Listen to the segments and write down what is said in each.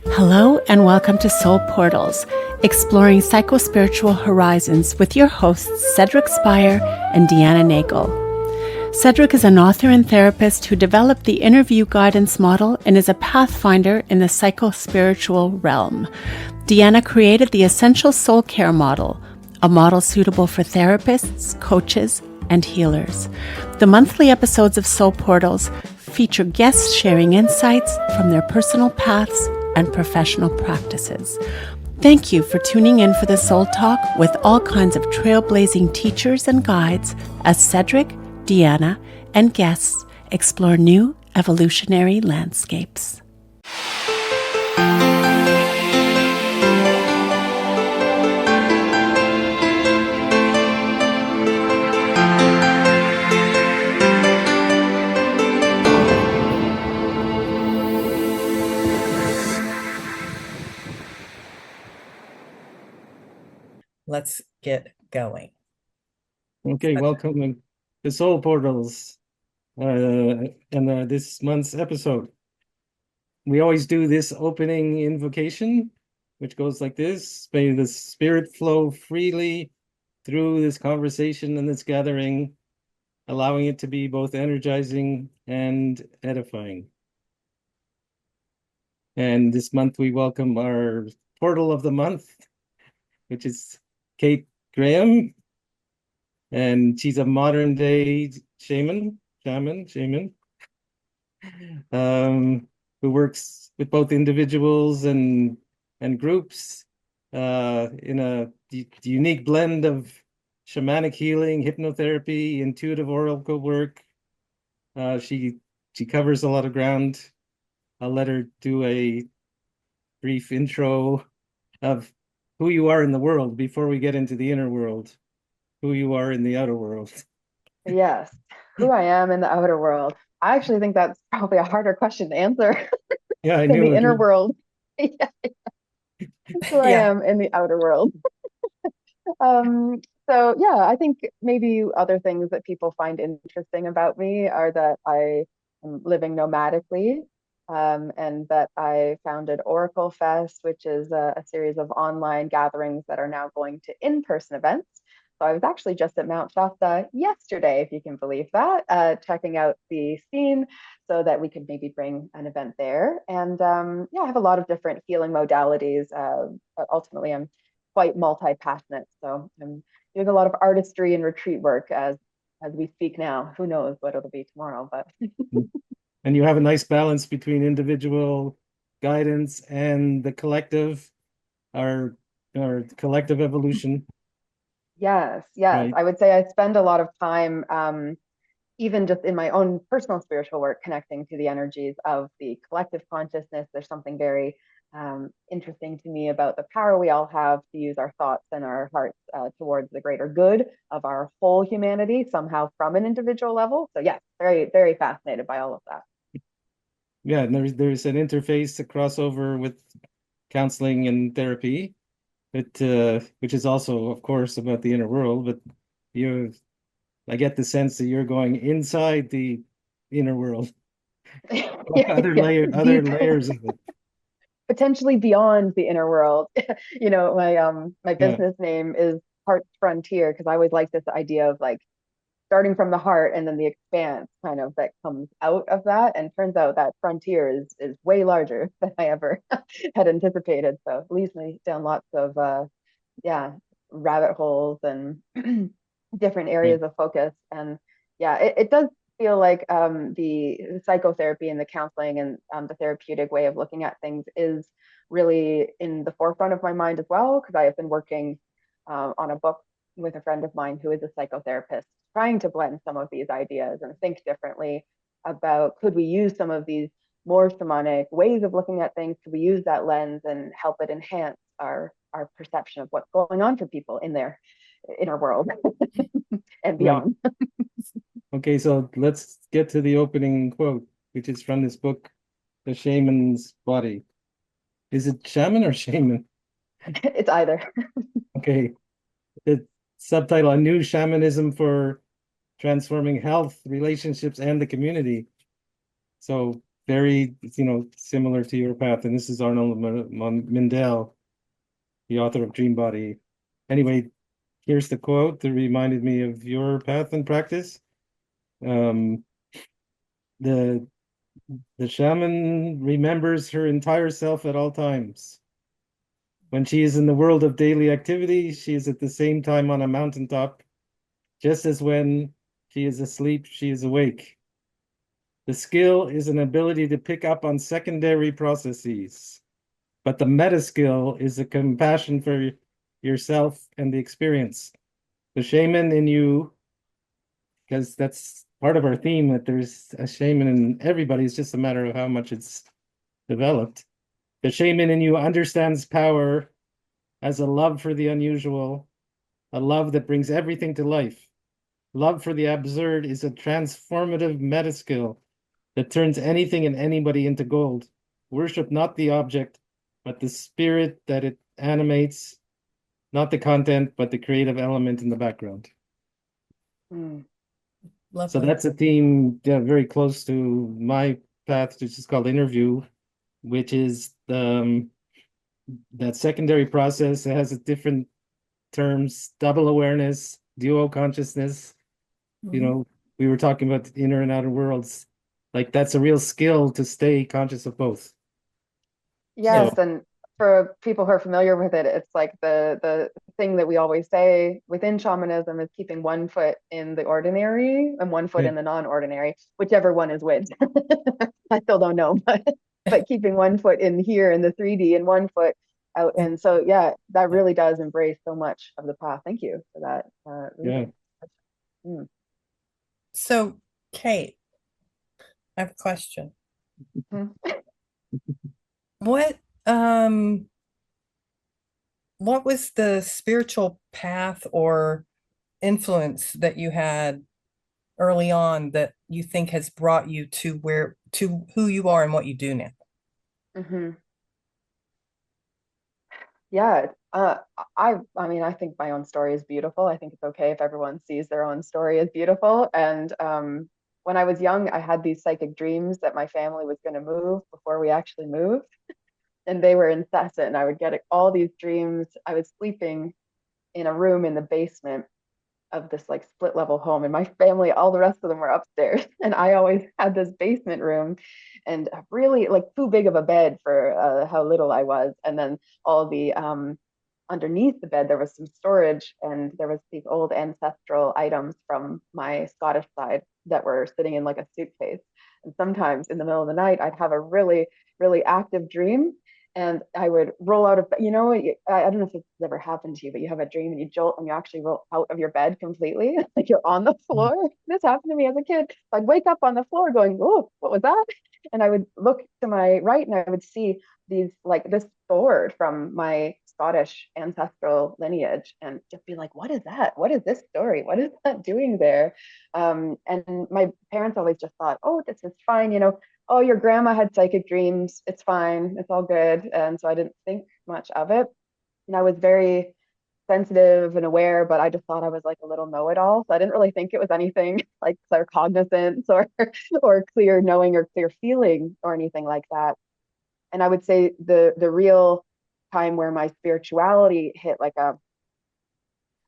Hello and welcome to Soul Portals, exploring psychospiritual horizons with your hosts Cedric Spire and Deanna Nagel. Cedric is an author and therapist who developed the interview guidance model and is a pathfinder in the psychospiritual realm. Deanna created the essential soul care model, a model suitable for therapists, coaches, and healers. The monthly episodes of Soul Portals feature guests sharing insights from their personal paths and professional practices. Thank you for tuning in for the Soul Talk with all kinds of trailblazing teachers and guides as Cedric, Deanna, and guests explore new evolutionary landscapes. Let's get going. Okay, welcome to Soul Portals and this month's episode. We always do this opening invocation, which goes like this: may the spirit flow freely through this conversation and this gathering, allowing it to be both energizing and edifying. And this month we welcome our portal of the month, which is Kate Graham. And she's a modern day shaman, who works with both individuals and groups in a unique blend of shamanic healing, hypnotherapy, intuitive oracle work. She covers a lot of ground. I'll let her do a brief intro of who you are in the world before we get into the inner world. Who you are in the outer world. Yes, who I am in the outer world. I actually think that's probably a harder question to answer Yeah, I than knew the it. inner world. Yeah, who I am in the outer world. So yeah, I think maybe other things that people find interesting about me are that I am living nomadically, and that I founded Oracle Fest, which is a series of online gatherings that are now going to in-person events. So I was actually just at Mount Shasta yesterday, if you can believe that, checking out the scene so that we could maybe bring an event there. And yeah, I have a lot of different healing modalities, but ultimately I'm quite multi-passionate. So I'm doing a lot of artistry and retreat work as we speak now. Who knows what it'll be tomorrow, but And you have a nice balance between individual guidance and the collective, our collective evolution. yes, Right. I would say I spend a lot of time even just in my own personal spiritual work, connecting to the energies of the collective consciousness. There's something very interesting to me about the power we all have to use our thoughts and our hearts towards the greater good of our whole humanity, somehow from an individual level. So yeah, very, very fascinated by all of that. Yeah, and there's an interface, a crossover with counseling and therapy, which is also, of course, about the inner world. But I get the sense that you're going inside the inner world. Other layers of it. Potentially beyond the inner world. My Yeah. business name is Heart's Frontier because I always like this idea of like starting from the heart and then the expanse kind of that comes out of that. And turns out that frontier is way larger than I ever had anticipated. So it leads me down lots of rabbit holes and different areas of focus. And yeah, it does feel like the psychotherapy and the counseling and the therapeutic way of looking at things is really in the forefront of my mind as well, because I have been working on a book with a friend of mine who is a psychotherapist, trying to blend some of these ideas and think differently about could we use some of these more shamanic ways of looking at things, could we use that lens and help it enhance our perception of what's going on for people in their inner world and beyond. Right. Okay, so let's get to the opening quote, which is from this book, The Shaman's Body. Is it shaman or shaman? It's either. Okay. The subtitle, A New Shamanism for Transforming Health, Relationships, and the Community. So very, similar to your path. And this is Arnold Mindell, the author of Dream Body. Anyway, here's the quote that reminded me of your path and practice. Um, the shaman remembers her entire self at all times. When she is in the world of daily activity, she is at the same time on a mountaintop, just as when she is asleep, she is awake. The skill is an ability to pick up on secondary processes, but the meta skill is a compassion for yourself and the experience. The shaman in you, because that's part of our theme, that there's a shaman in everybody. It's just a matter of how much it's developed. The shaman in you understands power as a love for the unusual, a love that brings everything to life. Love for the absurd is a transformative meta skill that turns anything and anybody into gold. Worship not the object, but the spirit that it animates, not the content, but the creative element in the background. Mm. So Lovely. that's a theme, very close to my path, which is called interview, which is that secondary process. It has a different terms: double awareness, duo consciousness. Mhm. We were talking about the inner and outer worlds. Like that's a real skill to stay conscious of both. Yes, So and for people who are familiar with it, it's like the thing that we always say within shamanism is keeping one foot in the ordinary and one foot yeah, in the non-ordinary, whichever one is which. I still don't know, but keeping one foot in here in the 3D and one foot out. And so yeah, that really does embrace so much of the path. Thank you for that yeah. reading. Mm. So, Kate, I have a question. Mhm. What um what was the spiritual path or influence that you had early on that you think has brought you to who you are and what you do now? Mhm. Yeah, I mean, I think my own story is beautiful. I think it's okay if everyone sees their own story as beautiful. And when I was young, I had these psychic dreams that my family was going to move before we actually moved, and they were incessant. And I would get all these dreams. I was sleeping in a room in the basement of this like split level home, and my family, all the rest of them were upstairs, and I always had this basement room, and really like too big of a bed for how little I was, and then all the underneath the bed there was some storage, and there was these old ancestral items from my Scottish side that were sitting in like a suitcase. And sometimes in the middle of the night I'd have a really active dream, and I would roll out of bed. I don't know if it's ever happened to you, but you have a dream and you jolt and you actually roll out of your bed completely, like you're on the floor. This happened to me as a kid. I'd wake up on the floor going, "Oh, what was that?" And I would look to my right and I would see this sword from my Scottish ancestral lineage, and just be like, "What is that? What is this story? What is that doing there?" And my parents always just thought, "Oh, this is fine, oh, your grandma had psychic dreams. It's fine. It's all good." And so I didn't think much of it. And I was very sensitive and aware, but I just thought I was like a little know-it-all. So I didn't really think it was anything like claircognizance or clear knowing or clear feeling or anything like that. And I would say the real time where my spirituality hit like a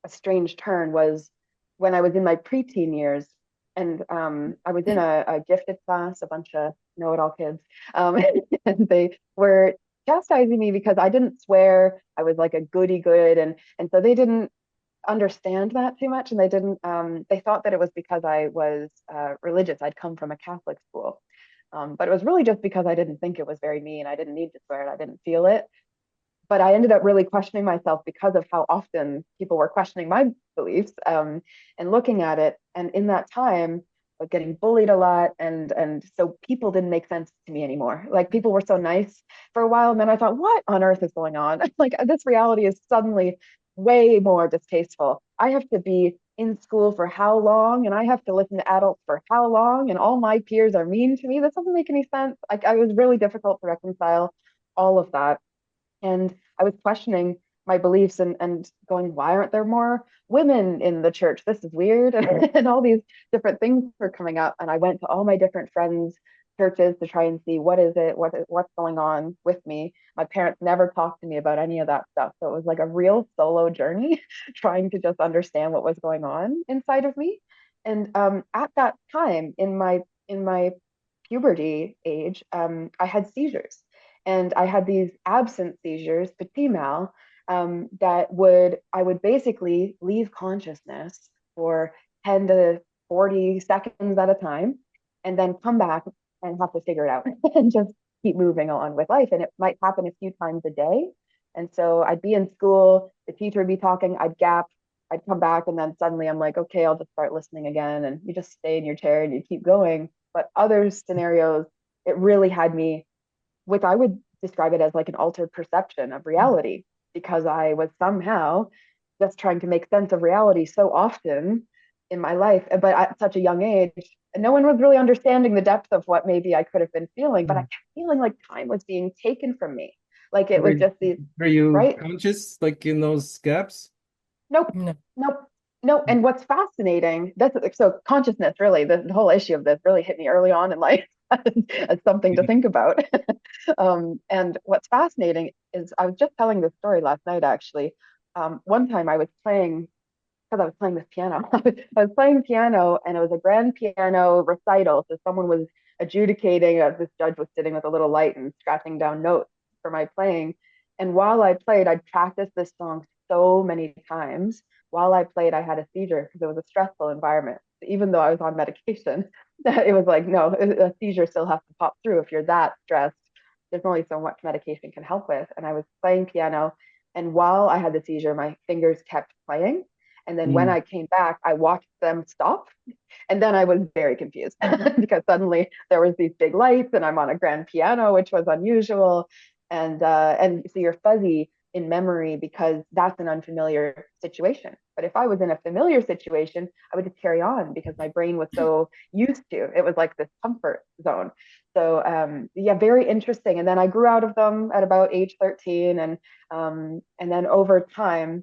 strange turn was when I was in my preteen years. And I was in a gifted class, a bunch of know-it-all kids, and they were chastising me because I didn't swear. I was like a goody good, and so they didn't understand that too much, and they thought that it was because I was religious. I'd come from a Catholic school, but it was really just because I didn't think it was very mean. I didn't need to swear, and I didn't feel it. But I ended up really questioning myself because of how often people were questioning my beliefs, and looking at it. And in that time, I was getting bullied a lot, and so people didn't make sense to me anymore. Like people were so nice for a while, and then I thought, what on earth is going on? Like this reality is suddenly way more distasteful. I have to be in school for how long, and I have to listen to adults for how long, and all my peers are mean to me. That doesn't make any sense. Like I was really difficult to reconcile all of that. And I was questioning my beliefs, and going, why aren't there more women in the church? This is weird. And all these different things were coming up. And I went to all my different friends' churches to try and see what is it, what's going on with me. My parents never talked to me about any of that stuff. So it was like a real solo journey trying to just understand what was going on inside of me. And at that time in my puberty age, I had seizures. And I had these absent seizures, petit mal, that I would basically leave consciousness for 10 to 40 seconds at a time, and then come back and have to figure it out and just keep moving on with life. And it might happen a few times a day. And so I'd be in school, the teacher would be talking, I'd gap, I'd come back, and then suddenly I'm like, okay, I'll just start listening again. And you just stay in your chair and you keep going. But other scenarios, it really had me with, I would describe it as like an altered perception of reality, because I was somehow just trying to make sense of reality so often in my life, but at such a young age. And no one was really understanding the depth of what maybe I could have been feeling, but I kept feeling like time was being taken from me. Like it was just these, Were you right? conscious, like in those gaps? Nope, No. nope, no. And what's fascinating, that's so consciousness, really, the whole issue of this really hit me early on in life as something to think about. And what's fascinating is I was just telling this story last night, actually. One time I was playing, because I was playing this piano. I was playing piano, and it was a grand piano recital. So someone was adjudicating, this judge was sitting with a little light and scratching down notes for my playing. And while I played, I'd practiced this song so many times. While I played, I had a seizure because it was a stressful environment. Even though I was on medication, it was like, no, a seizure still has to pop through if you're that stressed. There's only so much medication can help with. And I was playing piano, and while I had the seizure, my fingers kept playing. And then when I came back, I watched them stop. And then I was very confused because suddenly there was these big lights and I'm on a grand piano, which was unusual. And so you're fuzzy in memory because that's an unfamiliar situation. But if I was in a familiar situation, I would just carry on because my brain was so used to it. Was like this comfort zone. So yeah, very interesting. And then I grew out of them at about age 13, and then over time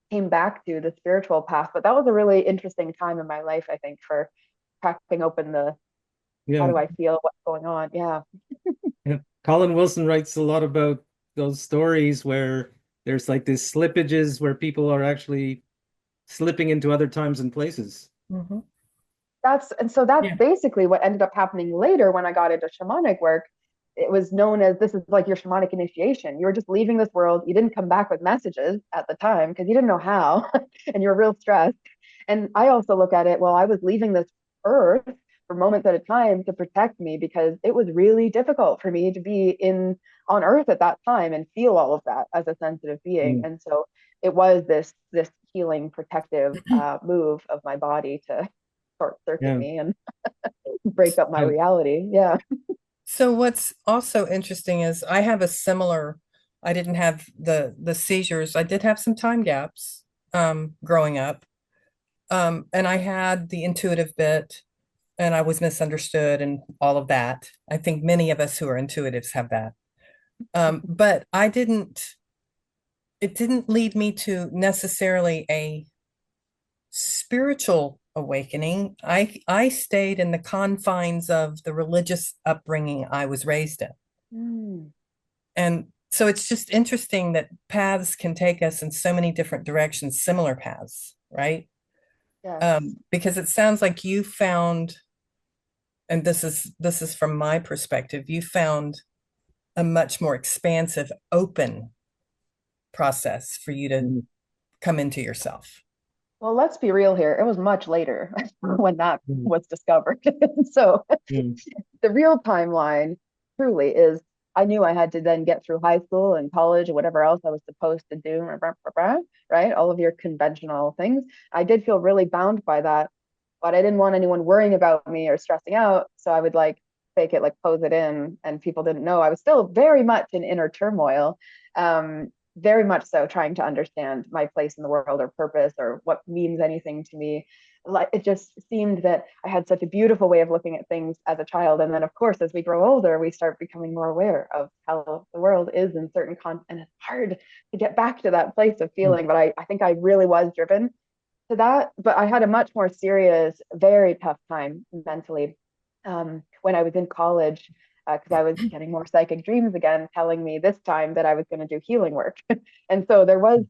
came back to the spiritual path. But that was a really interesting time in my life, I think, for cracking open the how Yeah. do I feel, what's going on. Yeah. Yeah. Colin Wilson writes a lot about those stories where there's like these slippages where people are actually slipping into other times and places. Mm-hmm. That's Yeah. basically what ended up happening later when I got into shamanic work. It was known as, this is like your shamanic initiation. You were just leaving this world. You didn't come back with messages at the time because you didn't know how, and you were real stressed. And I also look at it, well, I was leaving this earth for moments at a time to protect me because it was really difficult for me to be in on earth at that time and feel all of that as a sensitive being. And so it was this healing protective move of my body to short circuit Yeah. me and break up my reality. Yeah. So what's also interesting is I have a similar, I didn't have the seizures. I did have some time gaps growing up. And I had the intuitive bit, and I was misunderstood and all of that. I think many of us who are intuitives have that. But it didn't lead me to necessarily a spiritual awakening. I stayed in the confines of the religious upbringing I was raised in. Mm, And so it's just interesting that paths can take us in so many different directions, similar paths, right? yes. Because it sounds like you found, and this is from my perspective, you found a much more expansive, open process for you to come into yourself. Well, let's be real here. It was much later when that was discovered. So the real timeline truly is, I knew I had to then get through high school and college or whatever else I was supposed to do, right? All of your conventional things. I did feel really bound by that, but I didn't want anyone worrying about me or stressing out. So I would like fake it, like pose it in, and people didn't know. I was still very much in inner turmoil. Very much so, trying to understand my place in the world or purpose or what means anything to me. Like it just seemed that I had such a beautiful way of looking at things as a child, and then of course as we grow older we start becoming more aware of how the world is in certain and it's hard to get back to that place of feeling. But I think I really was driven to that. But I had a much more serious, very tough time mentally when I was in college, because I was getting more psychic dreams again, telling me this time that I was going to do healing work. And so there was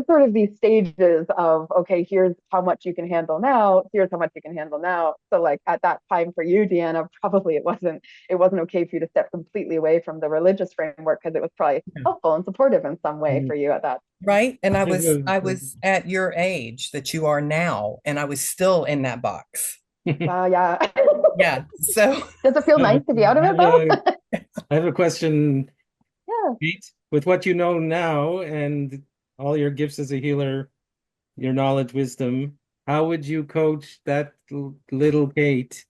sort of these stages of, okay, here's how much you can handle now, here's how much you can handle now. So like at that time for you, Deanna, probably it wasn't okay for you to step completely away from the religious framework, because it was probably helpful and supportive in some way for you at that. Right. And I was Yeah. at your age that you are now, and I was still in that box. Yeah. Yeah. So Does it feel nice to be out of it though? I have a question, Yeah. Pete. With what you know now and all your gifts as a healer, your knowledge, wisdom, how would you coach that little Kate?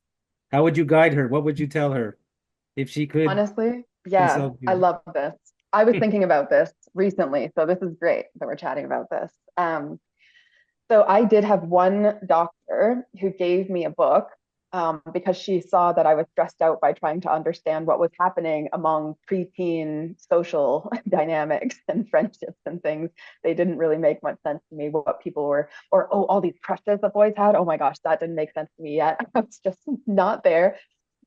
How would you guide her? What would you tell her if she could Honestly, yeah, consult I you? love this. I was thinking about this recently, so this is great that we're chatting about this. So I did have one doctor who gave me a book, because she saw that I was stressed out by trying to understand what was happening among preteen social dynamics and friendships and things. They didn't really make much sense to me, what people were, or oh, all these crushes that boys had. Oh my gosh, that didn't make sense to me yet. I was just not there.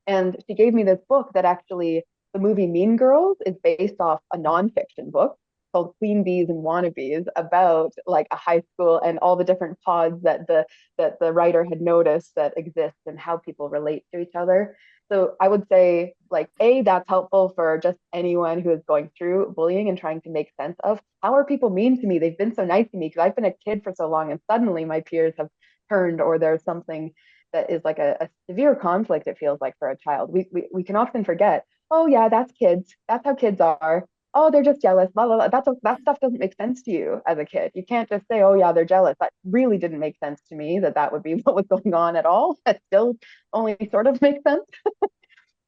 And she gave me this book that actually, the movie Mean Girls is based off a nonfiction book called Queen Bees and Wannabes, about like a high school and all the different pods that the writer had noticed that exist and how people relate to each other. So I would say, like, A, that's helpful for just anyone who is going through bullying and trying to make sense of, how are people mean to me? They've been so nice to me because I've been a kid for so long, and suddenly my peers have turned, or there's something that is like a severe conflict, it feels like, for a child. We can often forget, oh yeah, that's kids. That's how kids are. Oh, they're just jealous. Blah, blah, blah. That stuff doesn't make sense to you as a kid. You can't just say, oh yeah, they're jealous. That really didn't make sense to me, that would be what was going on at all. That still only sort of makes sense.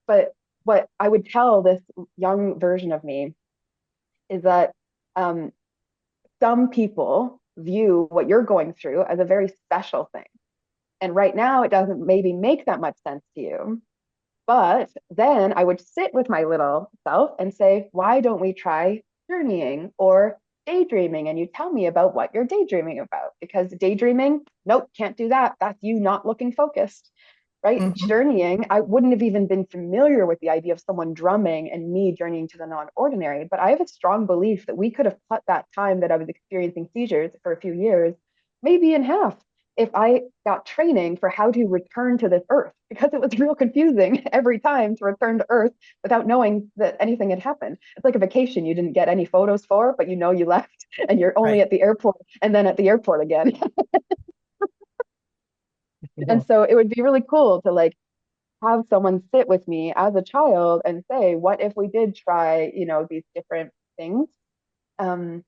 But what I would tell this young version of me is that, um, some people view what you're going through as a very special thing. And right now, it doesn't maybe make that much sense to you. But then I would sit with my little self and say, why don't we try journeying or daydreaming? And you tell me about what you're daydreaming about. Because daydreaming, nope, can't do that. That's you not looking focused, right? Mhm. Journeying, I wouldn't have even been familiar with the idea of someone drumming and me journeying to the non-ordinary. But I have a strong belief that we could have cut that time that I was experiencing seizures for a few years, maybe in half, if I got training for how to return to this earth, because it was real confusing every time to return to earth without knowing that anything had happened. It's like a vacation you didn't get any photos for, but you know you left, and you're only Right. at the airport and then at the airport again. And so it would be really cool to like have someone sit with me as a child and say, what if we did try, these different things? Um,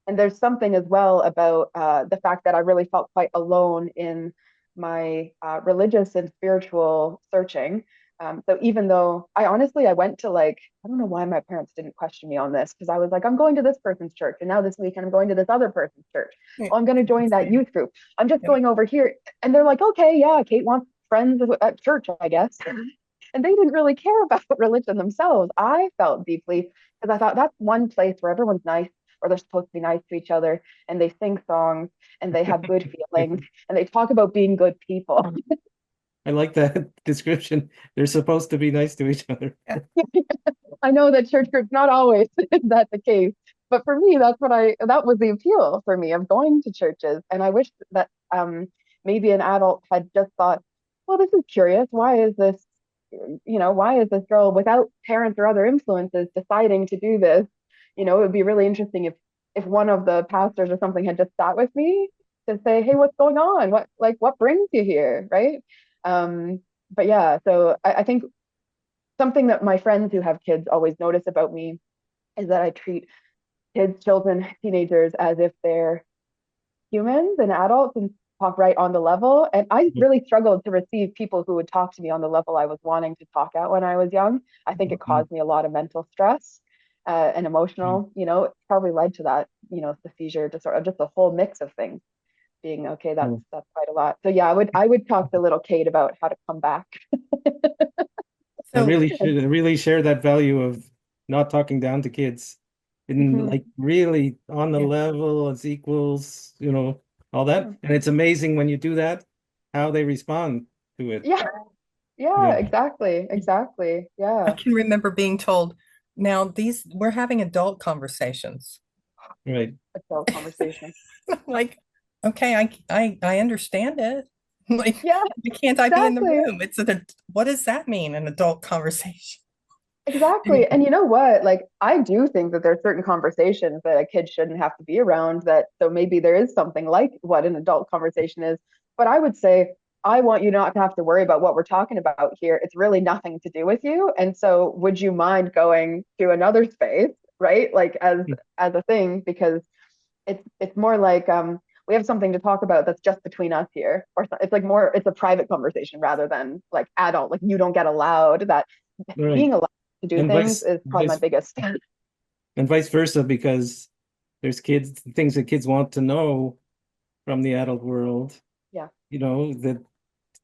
and there's something as well about, the fact that I really felt quite alone in my religious and spiritual searching. So even though I went to, like, I don't know why my parents didn't question me on this, because I was like, I'm going to this person's church, and now this weekend I'm going to this other person's church. Yeah. Oh, I'm going to join that youth group. I'm just Yeah. going over here. And they're like, okay, yeah, Kate wants friends at church, I guess. And they didn't really care about religion themselves. I felt deeply, because I thought that's one place where everyone's nice, or they're supposed to be nice to each other, and they sing songs, and they have good feelings, and they talk about being good people. I like that description. They're supposed to be nice to each other. I know that church groups not always is that the case, but for me, that was the appeal for me of going to churches. And I wish that, maybe an adult had just thought, well, this is curious. Why is this girl without parents or other influences deciding to do this? It would be really interesting if one of the pastors or something had just sat with me to say, hey, what's going on? What brings you here, right? But yeah, so I think something that my friends who have kids always notice about me is that I treat kids, children, teenagers as if they're humans and adults, and talk right on the level. And I really struggled to receive people who would talk to me on the level I was wanting to talk at when I was young. I think it caused me a lot of mental stress, and emotional, it probably led to that, the seizure disorder, just a whole mix of things being okay. That's quite a lot. So yeah, I would talk to little Kate about how to come back. And So really share that value of not talking down to kids, and Mhm. like really on the Yeah. level as equals, all that. And it's amazing when you do that, how they respond to it. Yeah. Yeah, Yeah, exactly. Exactly. I Yeah. can remember being told, now we're having adult conversations. right. Adult conversation. Like, okay, I understand it. Like, Yeah, why can't I be in the exactly. room? What does that mean, an adult conversation? Exactly. And you know what? Like, I do think that there's certain conversations that a kid shouldn't have to be around that. So maybe there is something like what an adult conversation is. But I would say, I want you not to have to worry about what we're talking about here. It's really nothing to do with you. And so would you mind going to another space, right? Like as a thing, because it's more like we have something to talk about that's just between us here. Or it's like more it's a private conversation rather than like adult. Like you don't get allowed that Right. being allowed to do And things is probably my biggest. vice versa, because there's things that kids want to know from the adult world, Yeah. that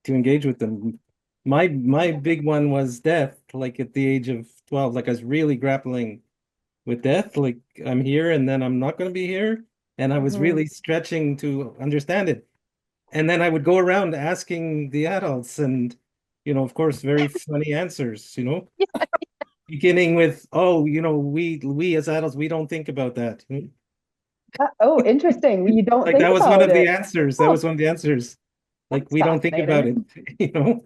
to engage with them. My big one was death, like at the age of 12, like I was really grappling with death, like I'm here and then I'm not going to be here. And I was Mhm. really stretching to understand it. And then I would go around asking the adults and, of course, very funny answers, beginning with, oh, we as adults, we don't think about that. Oh, interesting. You don't Like that think was one about of the it. answers. That Oh, was one of the answers. Like that's we don't think about fascinating. it, you know.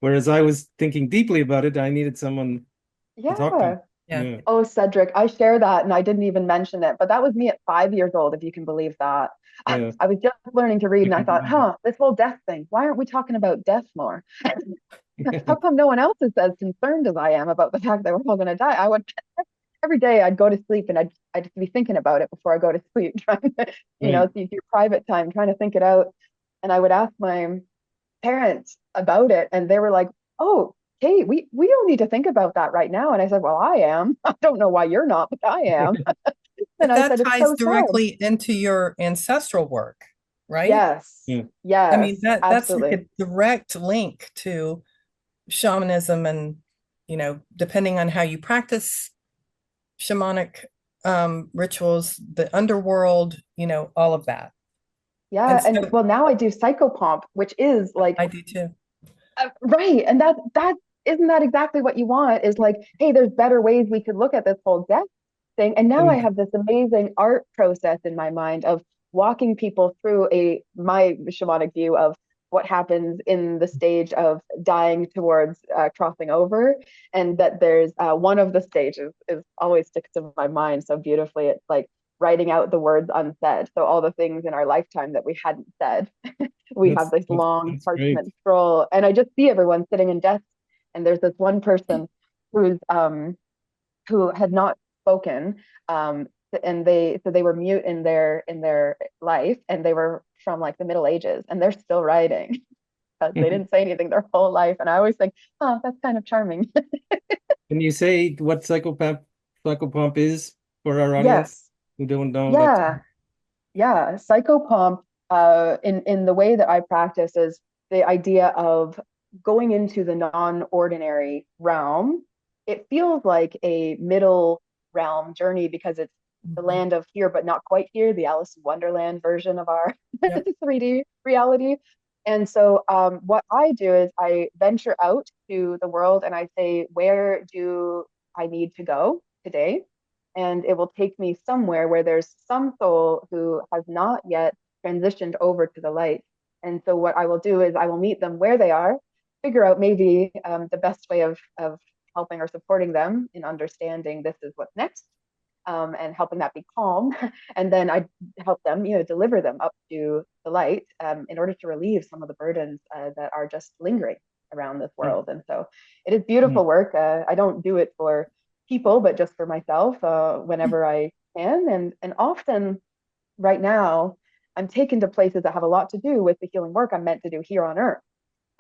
Whereas I was thinking deeply about it, I needed someone to talk to. Yeah. Yeah. Yeah, Oh, Cedric, I share that and I didn't even mention it, but that was me at 5 years old, if you can believe that. yeah. I was just learning to read I and I can thought, believe huh, this whole death thing, why aren't we talking about death more? How it. come no one else is as concerned as I am about the fact that we're all going to die? I would every day I'd go to sleep and I'd be thinking about it before I go to sleep, trying to, Right. see your private time, trying to think it out. And I would ask my parents about it, and they were like, "Oh, Kate, we don't need to think about that right now." And I said, "Well, I am. I don't know why you're not, but I am." And But I that said, "It's ties so sad." directly into your ancestral work, right? Yes, Yeah. I mean, yes, that's like absolutely. a direct link to shamanism and, depending on how you practice shamanic rituals, the underworld, all of that. Yeah, And and so well, now I do psychopomp, which is like I do too. right, and that isn't that exactly what you want? Is like, hey, there's better ways we could look at this whole death thing. And now I And have this amazing art process in my mind of walking people through my shamanic view of what happens in the stage of dying towards crossing over, and that there's one of the stages is always sticks in my mind so beautifully. It's like writing out the words unsaid. So all the things in our lifetime that we hadn't said we have that's this that's, long that's great. parchment scroll, and I just see everyone sitting in desks, and there's this one person who's who had not spoken, and they were mute in their life, and they were from like the Middle Ages, and they're still writing because they didn't say anything their whole life, and I always think, oh, that's kind of charming. Can you say what psychopomp is for our audience Yes, who don't know that? yeah. Yeah, psychopomp, in the way that I practice is the idea of going into the non-ordinary realm. It feels like a middle realm journey because it's the Mhm. land of here, but not quite here, the Alice in Wonderland version of our Yep. 3D reality. And so, what I do is I venture out to the world and I say, where do I need to go today? And it will take me somewhere where there's some soul who has not yet transitioned over to the light. And so what I will do is I will meet them where they are, figure out maybe the best way of helping or supporting them in understanding this is what's next, and helping that be calm. And then I help them, deliver them up to the light, in order to relieve some of the burdens that are just lingering around this world. And so it is Mm. beautiful work. I don't do it for people, but just for myself whenever I can. And often right now, I'm taken to places that have a lot to do with the healing work I'm meant to do here on Earth.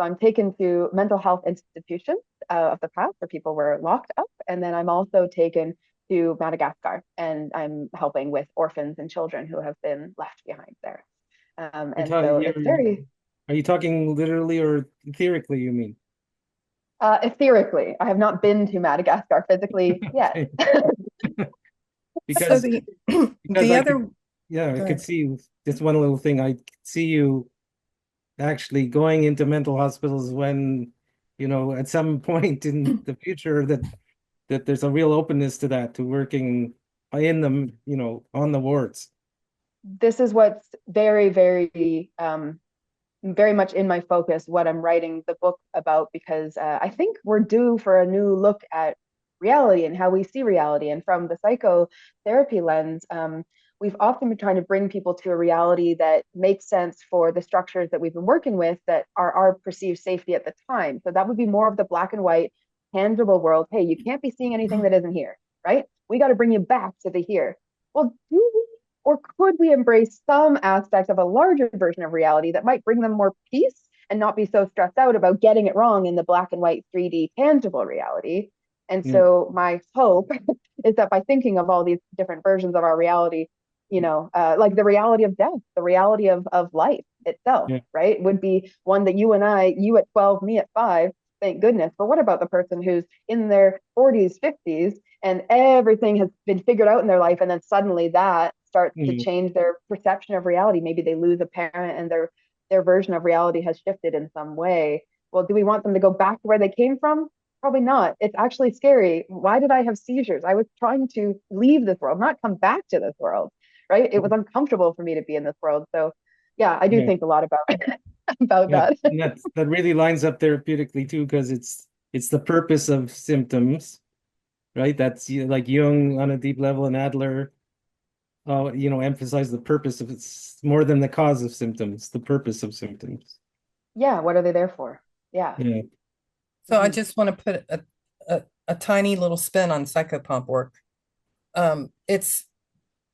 So I'm taken to mental health institutions of the past where people were locked up. And then I'm also taken to Madagascar and I'm helping with orphans and children who have been left behind there. You're And talking, so it's very are you talking literally or etherically, you mean? etherically. I have not been to Madagascar physically yet. Okay. So Because the because the I could, other yeah, I go could ahead. see just one little thing. I could see you actually going into mental hospitals when at some point in the future that there's a real openness to that, to working in them, on the wards. This is what's very, very very much in my focus, what I'm writing the book about, because I think we're due for a new look at reality and how we see reality. And from the psychotherapy lens, we've often been trying to bring people to a reality that makes sense for the structures that we've been working with that are our perceived safety at the time. So that would be more of the black and white, tangible world. Hey, you can't be seeing anything that isn't here, right? We got to bring you back to the here. Well, do we, or could we embrace some aspects of a larger version of reality that might bring them more peace and not be so stressed out about getting it wrong in the black and white 3D tangible reality? And so my hope is that by thinking of all these different versions of our reality, like the reality of death, the reality of life itself, right, would be one that you and I, you at 12, me at 5, thank goodness. But what about the person who's in their 40s, 50s, and everything has been figured out in their life, and then suddenly that starts to change their perception of reality? Maybe they lose a parent and their version of reality has shifted in some way. Well, do we want them to go back to where they came from? Probably not. It's actually scary. Why did I have seizures? I was trying to leave this world, not come back to this world, right? It was uncomfortable for me to be in this world. So yeah, I do think a lot about that. And that really lines up therapeutically too, because it's the purpose of symptoms, right? That's like Jung on a deep level, and Adler emphasize the purpose of it's more than the cause of symptoms, the purpose of symptoms. Yeah, what are they there for? Yeah. So I just want to put a tiny little spin on psychopomp work.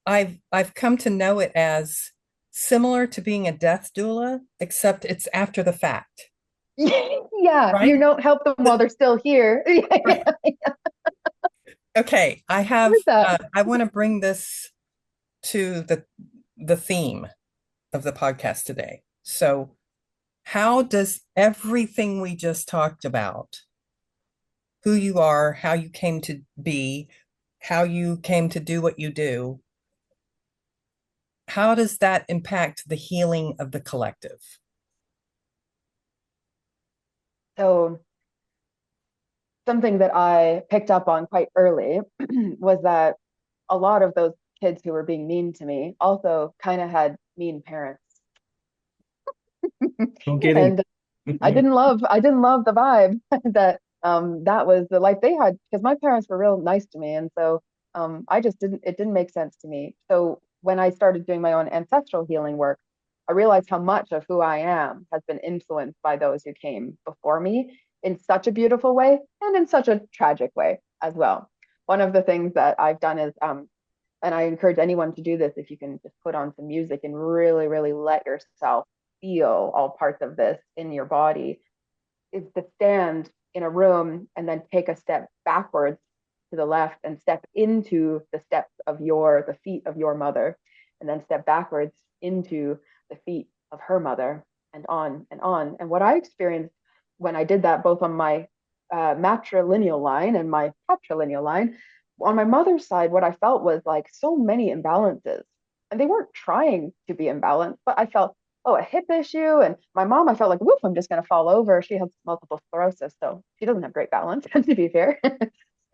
I've come to know it as similar to being a death doula, except it's after the fact. Yeah, right? You don't help them while they're still here. Okay, I want to bring this to the theme of the podcast today. So, how does everything we just talked about, who you are, how you came to be, how you came to do what you do, how does that impact the healing of the collective? So something that I picked up on quite early was that a lot of those kids who were being mean to me also kind of had mean parents. No kidding. And I didn't love the vibe that was the life they had, because my parents were real nice to me. And so I just it didn't make sense to me. So when I started doing my own ancestral healing work, I realized how much of who I am has been influenced by those who came before me in such a beautiful way and in such a tragic way as well. One of the things that I've done is, and I encourage anyone to do this, if you can just put on some music and really, really let yourself feel all parts of this in your body, is to stand in a room and then take a step backwards to the left and step into the steps of the feet of your mother, and then step backwards into the feet of her mother, and on and on. And what I experienced when I did that, both on my matrilineal line and my patrilineal line, on my mother's side, what I felt was like so many imbalances. And they weren't trying to be imbalanced, but I felt, oh, a hip issue. And my mom, I felt like, woof, I'm just going to fall over. She has multiple sclerosis, so she doesn't have great balance, to be fair.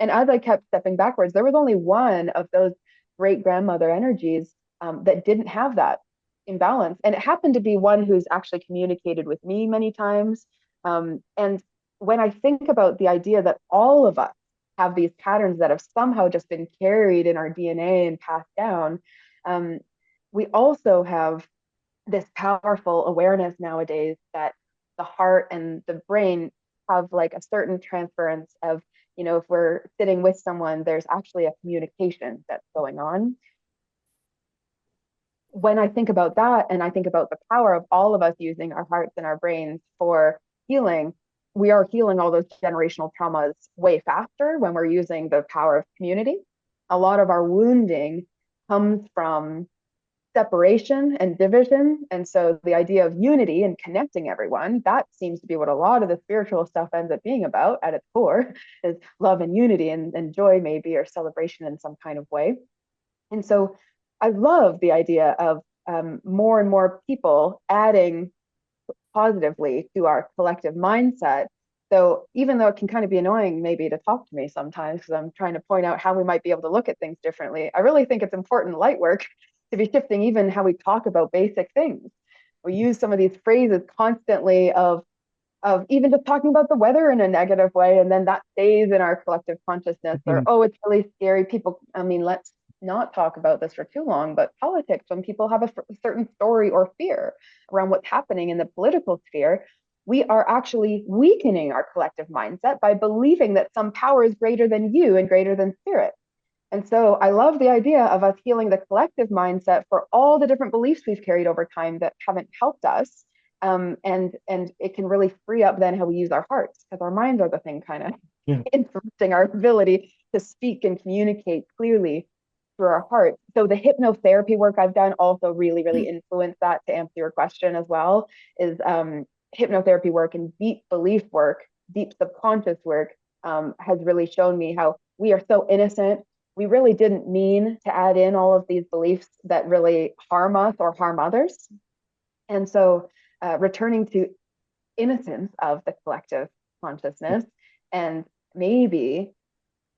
And as I kept stepping backwards, there was only one of those great grandmother energies that didn't have that imbalance. And it happened to be one who's actually communicated with me many times. And when I think about the idea that all of us have these patterns that have somehow just been carried in our DNA and passed down, we also have this powerful awareness nowadays that the heart and the brain have like a certain transference of, if we're sitting with someone, there's actually a communication that's going on. When I think about that, and I think about the power of all of us using our hearts and our brains for healing, we are healing all those generational traumas way faster when we're using the power of community. A lot of our wounding comes from separation and division. And so the idea of unity and connecting everyone, that seems to be what a lot of the spiritual stuff ends up being about at its core, is love and unity and joy, maybe, or celebration in some kind of way. And so I love the idea of more and more people adding positively to our collective mindset So even though it can kind of be annoying maybe to talk to me sometimes because I'm trying to point out how we might be able to look at things differently, I really think it's important light work to be shifting even how we talk about basic things. We use some of these phrases constantly of even just talking about the weather in a negative way, and then that stays in our collective consciousness. Or, oh, it's really scary. People, I mean, let's not talk about this for too long, but politics, when people have a certain story or fear around what's happening in the political sphere, we are actually weakening our collective mindset by believing that some power is greater than you and greater than spirit. And so I love the idea of us healing the collective mindset for all the different beliefs we've carried over time that haven't helped us. And it can really free up then how we use our hearts, because our minds are the thing kind of influencing our ability to speak and communicate clearly through our hearts. So the hypnotherapy work I've done also really influenced that, to answer your question as well, is hypnotherapy work and deep belief work, deep subconscious work has really shown me how we are so innocent. We really didn't mean to add in all of these beliefs that really harm us or harm others. And so returning to innocence of the collective consciousness, and maybe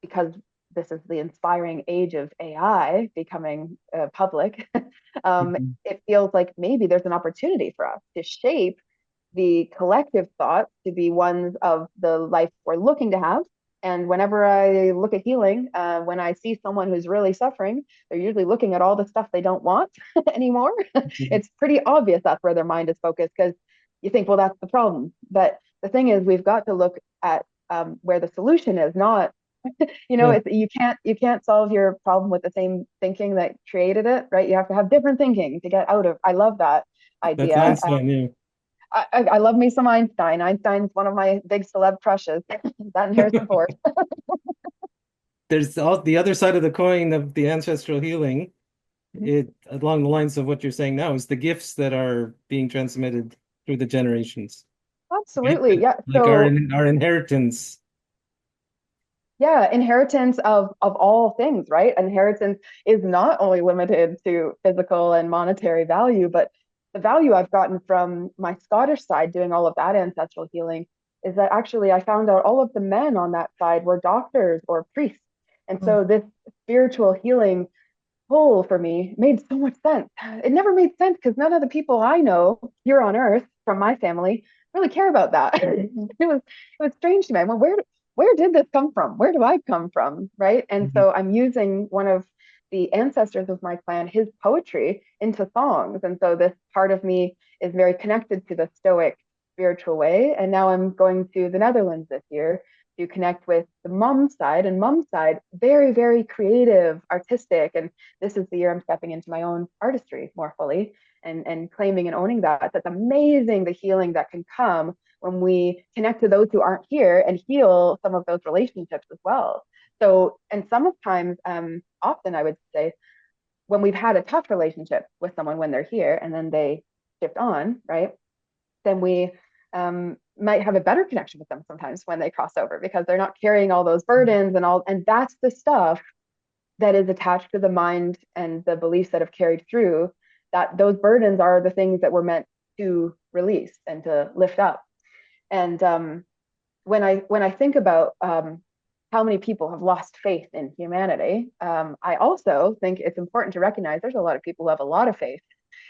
because this is the inspiring age of AI becoming public, it feels like maybe there's an opportunity for us to shape the collective thoughts to be ones of the life we're looking to have. And whenever I look at healing, when I see someone who's really suffering, they're usually looking at all the stuff they don't want anymore. It's pretty obvious that's where their mind is focused, because you think, well, that's the problem. But the thing is, we've got to look at where the solution is, not, you can't solve your problem with the same thinking that created it, right? You have to have different thinking to get out of. I love that idea. That's Einstein, I love me some Einstein. Einstein's one of my big celeb crushes. That and Harrison Ford. There's the other side of the coin of the ancestral healing. It, along the lines of what you're saying now, is the gifts that are being transmitted through the generations. Absolutely, Right? yeah. Like So our inheritance. yeah, inheritance of all things, right? Inheritance is not only limited to physical and monetary value, but the value I've gotten from my Scottish side doing all of that ancestral healing is that actually I found out all of the men on that side were doctors or priests. And so this spiritual healing pull for me made so much sense. It never made sense because none of the people I know here on earth from my family really care about that. It was strange to me. Well, where did this come from? Where do I come from? Right. And so I'm using one of the ancestors of my clan, his poetry, into songs. And so this part of me is very connected to the Stoic spiritual way. And now I'm going to the Netherlands this year to connect with the mom side, and mom's side, very creative, artistic. And this is the year I'm stepping into my own artistry more fully and claiming and owning that. That's amazing, the healing that can come when we connect to those who aren't here and heal some of those relationships as well. So, and sometimes, often I would say, when we've had a tough relationship with someone when they're here and then they shift on, right? Then we might have a better connection with them sometimes when they cross over, because they're not carrying all those burdens and that's the stuff that is attached to the mind and the beliefs that have carried through, that those burdens are the things that we're meant to release and to lift up. And when I think about how many people have lost faith in humanity, I also think it's important to recognize there's a lot of people who have a lot of faith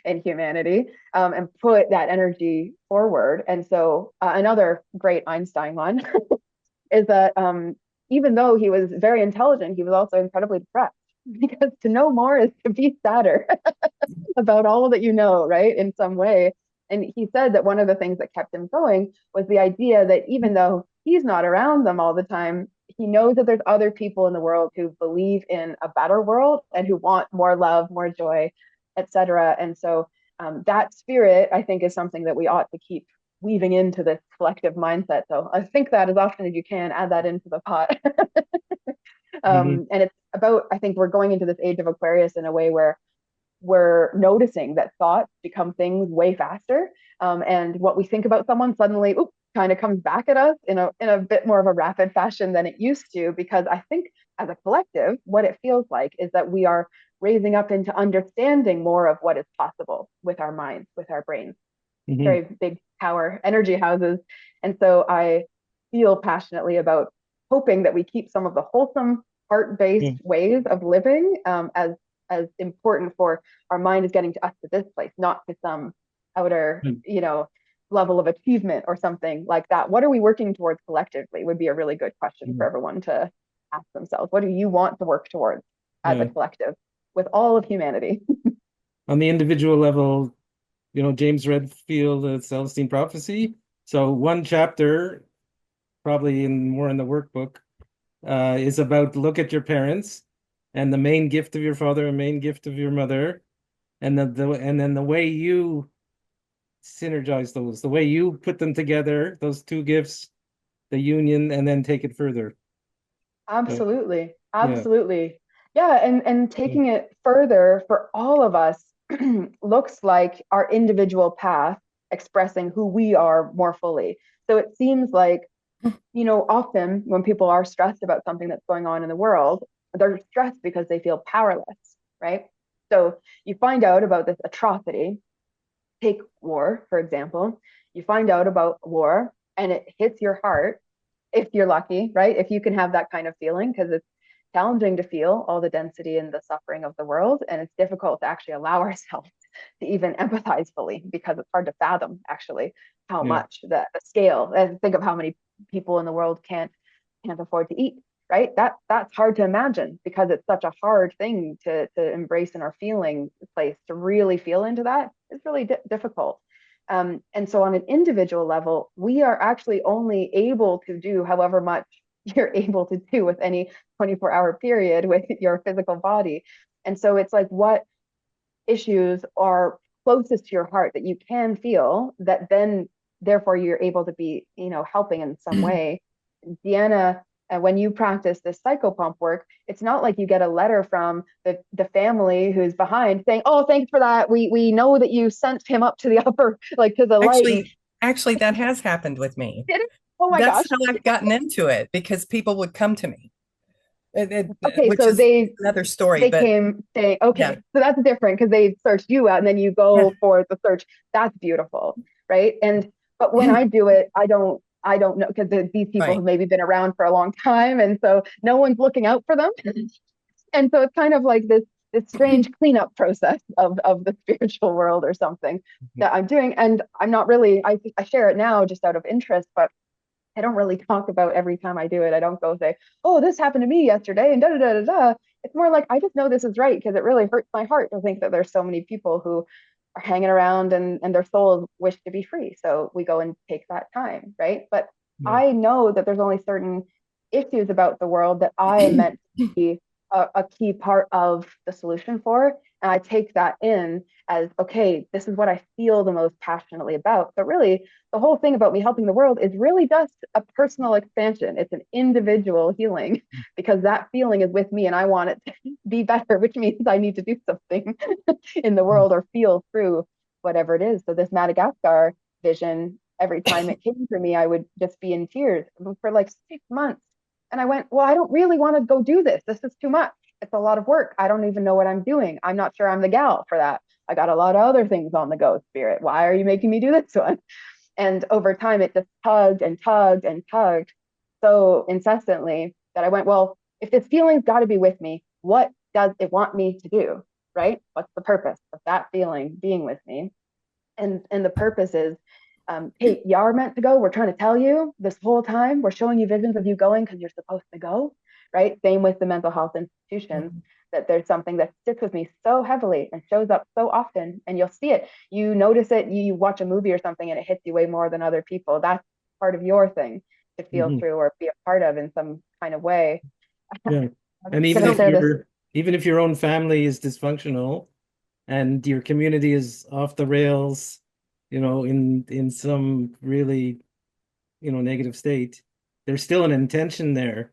in humanity and put that energy forward. And so another great Einstein one is that even though he was very intelligent, he was also incredibly depressed, because to know more is to be sadder about all that you know, right, in some way. And he said that one of the things that kept him going was the idea that even though he's not around them all the time, he knows that there's other people in the world who believe in a better world and who want more love, more joy, etc. And so that spirit, I think, is something that we ought to keep weaving into this collective mindset. So I think that as often as you can, add that into the pot. And it's about, I think we're going into this age of Aquarius in a way where we're noticing that thoughts become things way faster. And what we think about someone suddenly kind of comes back at us in a bit more of a rapid fashion than it used to, because I think as a collective, what it feels like is that we are raising up into understanding more of what is possible with our minds, with our brains. Very big power energy houses. And so I feel passionately about hoping that we keep some of the wholesome heart-based ways of living as important for our mind is getting to us to this place, not to some outer, level of achievement or something like that. What are we working towards collectively would be a really good question for everyone to ask themselves. What do you want to work towards as a collective with all of humanity? On the individual level, James Redfield, the Celestine Prophecy. So one chapter, probably more in the workbook, is about look at your parents and the main gift of your father and main gift of your mother, and then the way you synergize those, the way you put them together, those two gifts, the union, and then take it further. Absolutely. Absolutely. Yeah. And taking it further for all of us looks like our individual path expressing who we are more fully. So it seems like, often when people are stressed about something that's going on in the world, they're stressed because they feel powerless, right? So you find out about this atrocity, take war, for example, you find out about war and it hits your heart if you're lucky, right? If you can have that kind of feeling, because it's challenging to feel all the density and the suffering of the world. And it's difficult to actually allow ourselves to even empathize fully because it's hard to fathom actually how much the scale, and think of how many people in the world can't afford to eat, right? That's hard to imagine because it's such a hard thing to embrace in our feeling place. To really feel into that is really difficult. And so on an individual level, we are actually only able to do however much you're able to do with any 24-hour period with your physical body. And so it's like, what issues are closest to your heart that you can feel that then therefore you're able to be, helping in some way. Deanna, when you practice this psychopump work, it's not like you get a letter from the family who's behind saying, "Oh, thanks for that. We know that you sent him up to the upper, like to the light." Actually, that has happened with me. Did it? Oh my That's gosh. how I've gotten into it, because people would come to me. Okay, Which so is another story. They but came saying, okay, so that's different because they searched you out and then you go for the search. That's beautiful, right? But when I do it, I don't know, because these people have maybe been around for a long time, and so no one's looking out for them. And so it's kind of like this strange cleanup process of the spiritual world or something that I'm doing. And I'm not really, I share it now just out of interest, but I don't really talk about every time I do it. I don't go say, "Oh, this happened to me yesterday," and da da da da da. It's more like, I just know this is right because it really hurts my heart to think that there's so many people who are hanging around and their souls wish to be free. So we go and take that time, right? But I know that there's only certain issues about the world that I am meant to be a key part of the solution for. And I take that in as, okay, this is what I feel the most passionately about. But really, the whole thing about me helping the world is really just a personal expansion. It's an individual healing because that feeling is with me and I want it to be better, which means I need to do something in the world or feel through whatever it is. So this Madagascar vision, every time it came for me, I would just be in tears for like 6 months. And I went, well, I don't really want to go do this. This is too much. It's a lot of work. I don't even know what I'm doing. I'm not sure I'm the gal for that. I got a lot of other things on the go, Spirit. Why are you making me do this one? And over time, it just tugged and tugged and tugged so incessantly that I went, well, if this feeling's got to be with me, what does it want me to do? Right? What's the purpose of that feeling being with me? And the purpose is, Kate, you are meant to go. We're trying to tell you this whole time. We're showing you visions of you going because you're supposed to go, right? Same with the mental health institutions, that there's something that sits with me so heavily and shows up so often, and you'll see it. You notice it, you watch a movie or something and it hits you way more than other people. That's part of your thing to feel through or be a part of in some kind of way. Yeah. And even if your own family is dysfunctional and your community is off the rails, in some really, negative state, there's still an intention there,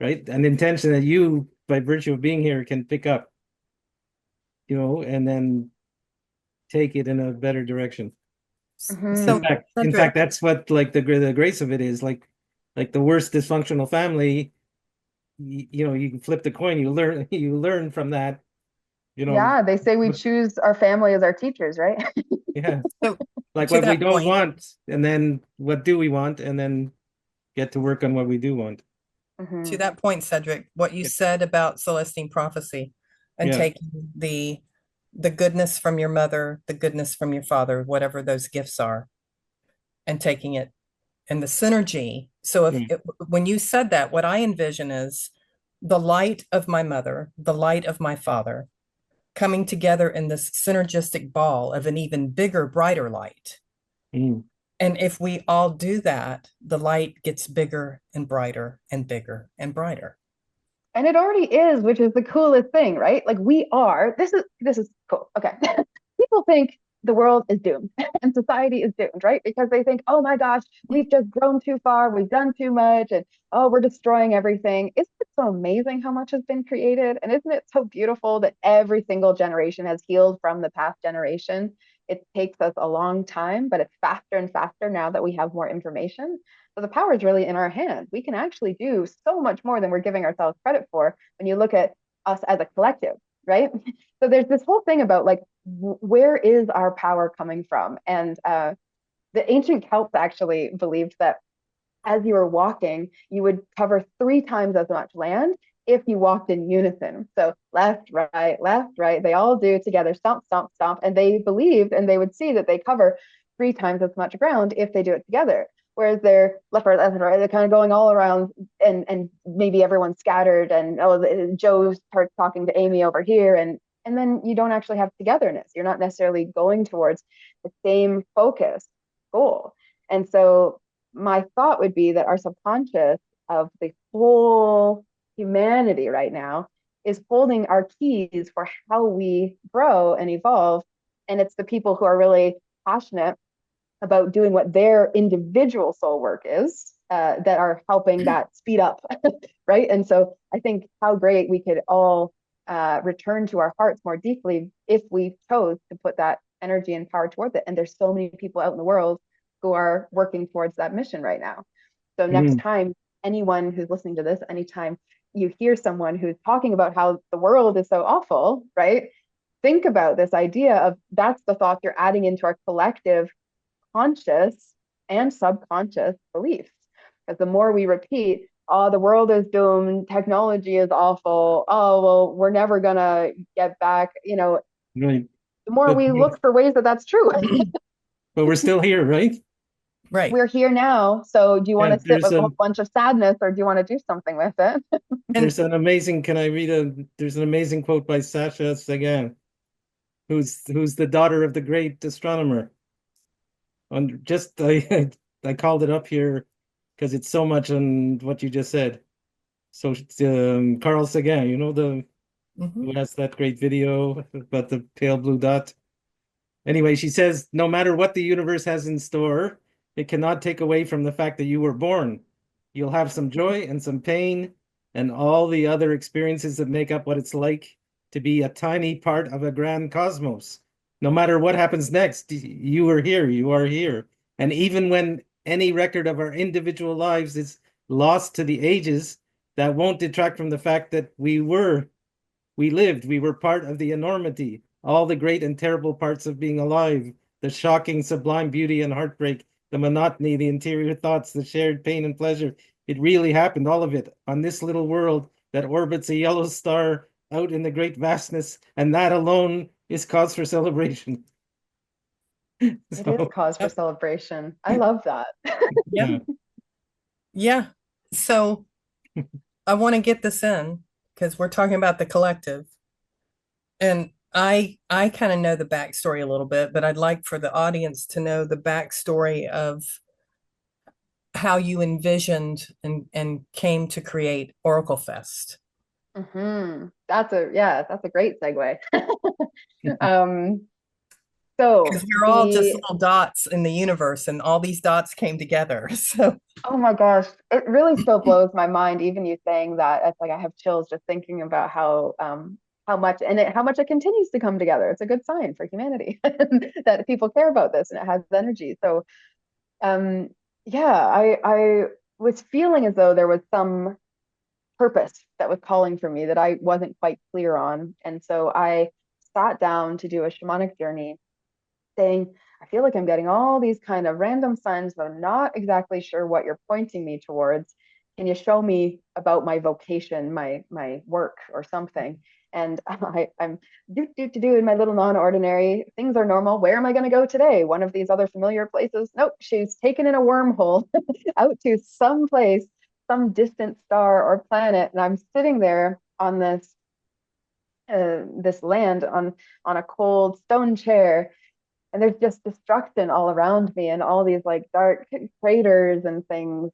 right? An intention that you, by virtue of being here, can pick up, and then take it in a better direction. So in fact, that's what like the grace of it is. Like the worst dysfunctional family, you can flip the coin. You learn from that. Yeah, they say we choose our family as our teachers, right? Yeah. So Like what we don't want, and then what do we want, and then get to work on what we do want. To that point, Cedric, what you said about Celestine prophecy and Yeah. taking the goodness from your mother, the goodness from your father, whatever those gifts are, and taking it and the synergy. So when you said that, what I envision is the light of my mother, the light of my father coming together in this synergistic ball of an even bigger, brighter light. Mm. And if we all do that, the light gets bigger and brighter and bigger and brighter. And it already is, which is the coolest thing, right? Like this is cool. Okay. People think the world is doomed and society is doomed, right? Because they think, oh my gosh, we've just grown too far, we've done too much, and oh, we're destroying everything. Isn't it so amazing how much has been created? And isn't it so beautiful that every single generation has healed from the past generation? It takes us a long time, but it's faster and faster now that we have more information. So the power is really in our hands. We can actually do so much more than we're giving ourselves credit for when you look at us as a collective, right? So there's this whole thing about like, where is our power coming from? And the ancient Celts actually believed that as you were walking, you would cover 3 times as much land if you walked in unison. So left, right, they all do together, stomp, stomp, stomp. And they believed and they would see that they cover 3 times as much ground if they do it together. Whereas they're left, right, they're kind of going all around and maybe everyone's scattered and Joe starts talking to Amy over here and then you don't actually have togetherness. You're not necessarily going towards the same focus goal. And so my thought would be that our subconscious of the whole humanity right now is holding our keys for how we grow and evolve. And it's the people who are really passionate about doing what their individual soul work is that are helping that speed up, right? And so I think how great we could all return to our hearts more deeply if we chose to put that energy and power towards it. And there's so many people out in the world who are working towards that mission right now. So next time, anyone who's listening to this, anytime you hear someone who's talking about how the world is so awful, right? Think about this idea of that's the thought you're adding into our collective conscious and subconscious beliefs. Because the more we repeat, oh, the world is doomed, technology is awful, oh, well, we're never gonna get back, Right. the more we look for ways that that's true. But we're still here, right? Right. We're here now. So do you want to sit with a whole bunch of sadness or do you want to do something with it? There's an amazing, there's an amazing quote by Sasha Sagan, who's the daughter of the great astronomer. And just I called it up here because it's so much on what you just said. So Carl Sagan, who has that great video about the pale blue dot. Anyway, she says, no matter what the universe has in store, it cannot take away from the fact that you were born. You'll have some joy and some pain and all the other experiences that make up what it's like to be a tiny part of a grand cosmos. No matter what happens next, you are here, you are here. And even when any record of our individual lives is lost to the ages, that won't detract from the fact that we lived, we were part of the enormity, all the great and terrible parts of being alive, the shocking, sublime beauty and heartbreak, the monotony, the interior thoughts, the shared pain and pleasure. It really happened, all of it, on this little world that orbits a yellow star out in the great vastness, and that alone is cause for celebration. It is cause for celebration. I love that. Yeah. Yeah. So I want to get this in because we're talking about the collective. And I kind of know the backstory a little bit, but I'd like for the audience to know the backstory of how you envisioned and came to create Oracle Fest. That's a great segue. So because we're all just little dots in the universe, and all these dots came together. So, oh my gosh, it really still blows my mind. Even you saying that, it's like I have chills just thinking about how much it continues to come together. It's a good sign for humanity that people care about this and it has energy. So, I was feeling as though there was some purpose that was calling for me that I wasn't quite clear on, and so I sat down to do a shamanic journey saying, I feel like I'm getting all these kind of random signs, but I'm not exactly sure what you're pointing me towards. Can you show me about my vocation, my work or something? And I'm do in my little non-ordinary. Things are normal. Where am I going to go today? One of these other familiar places? Nope, she's taken in a wormhole out to some place, some distant star or planet, and I'm sitting there on this land on a cold stone chair, and there's just destruction all around me and all these like dark craters and things,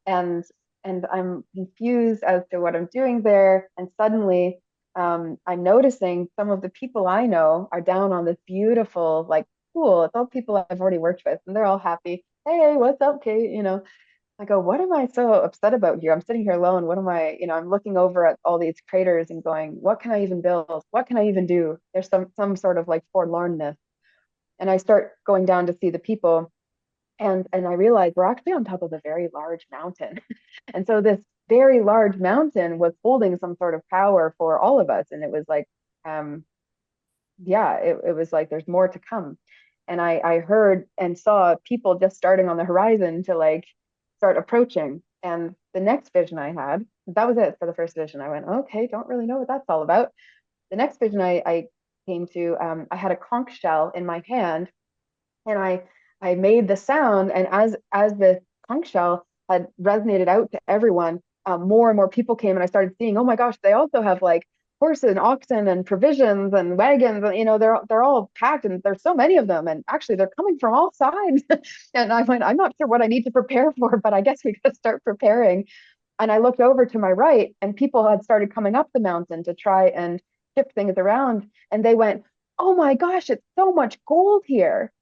and I'm confused as to what I'm doing there. And suddenly I'm noticing some of the people I know are down on this beautiful like pool. It's all people I've already worked with, and they're all happy. Hey, what's up, Kate? I go, what am I so upset about here? I'm sitting here alone. What am I, I'm looking over at all these craters and going, what can I even build? What can I even do? There's some sort of like forlornness. And I start going down to see the people, and I realize we're actually on top of a very large mountain. And so this very large mountain was holding some sort of power for all of us. And it was like, yeah, it was like there's more to come. And I heard and saw people just starting on the horizon to like start approaching. And the next vision I had, that was it for the first vision. I went, okay, don't really know what that's all about. The next vision I came to, I had a conch shell in my hand, and I made the sound, and as the conch shell had resonated out to everyone, more and more people came, and I started seeing, oh my gosh, they also have like horses and oxen and provisions and wagons, and they're all packed, and there's so many of them, and actually they're coming from all sides. And I went, I'm not sure what I need to prepare for, but I guess we got to start preparing. And I looked over to my right, and people had started coming up the mountain to try and shift things around, and they went, oh my gosh, it's so much gold here.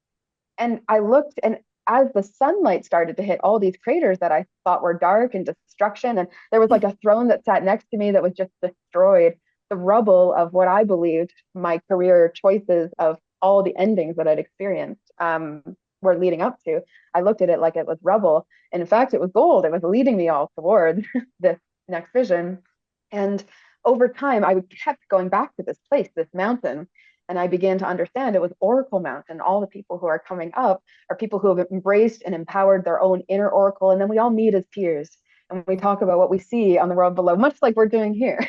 And I looked, and as the sunlight started to hit all these craters that I thought were dark and destruction, and there was like a throne that sat next to me that was just destroyed, the rubble of what I believed my career choices of all the endings that I'd experienced were leading up to. I looked at it like it was rubble. And in fact, it was gold. It was leading me all toward this next vision. And over time, I kept going back to this place, this mountain, and I began to understand it was Oracle Mountain. All the people who are coming up are people who have embraced and empowered their own inner Oracle. And then we all meet as peers and we talk about what we see on the world below, much like we're doing here.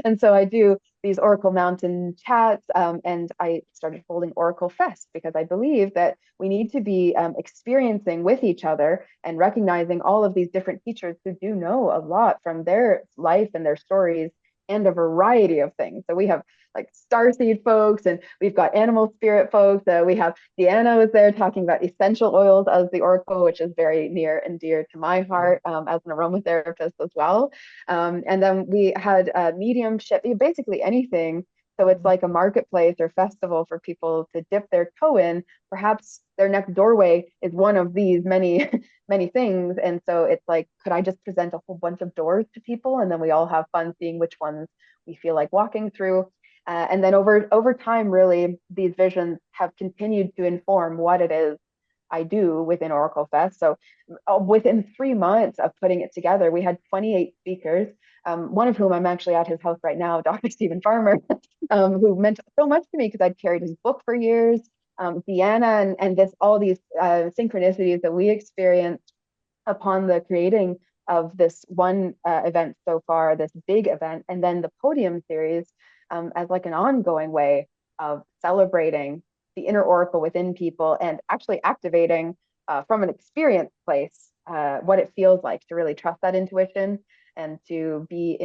And so I do these Oracle Mountain chats, and I started holding Oracle Fest because I believe that we need to be experiencing with each other and recognizing all of these different teachers who do know a lot from their life and their stories and a variety of things. So we have like starseed folks, and we've got animal spirit folks. We have Deanna was there talking about essential oils as the oracle, which is very near and dear to my heart as an aromatherapist as well. And then we had mediumship, basically anything. So it's like a marketplace or festival for people to dip their toe in. Perhaps their next doorway is one of these many, many things. And so it's like, could I just present a whole bunch of doors to people, and then we all have fun seeing which ones we feel like walking through. And then over time, really, these visions have continued to inform what it is I do within Oracle Fest. So within 3 months of putting it together, we had 28 speakers, one of whom I'm actually at his house right now, Dr. Stephen Farmer, who meant so much to me because I'd carried his book for years. Deanna and all these synchronicities that we experienced upon the creating of this one event so far, this big event, and then the podium series as like an ongoing way of celebrating the inner oracle within people and actually activating from an experience place what it feels like to really trust that intuition and to be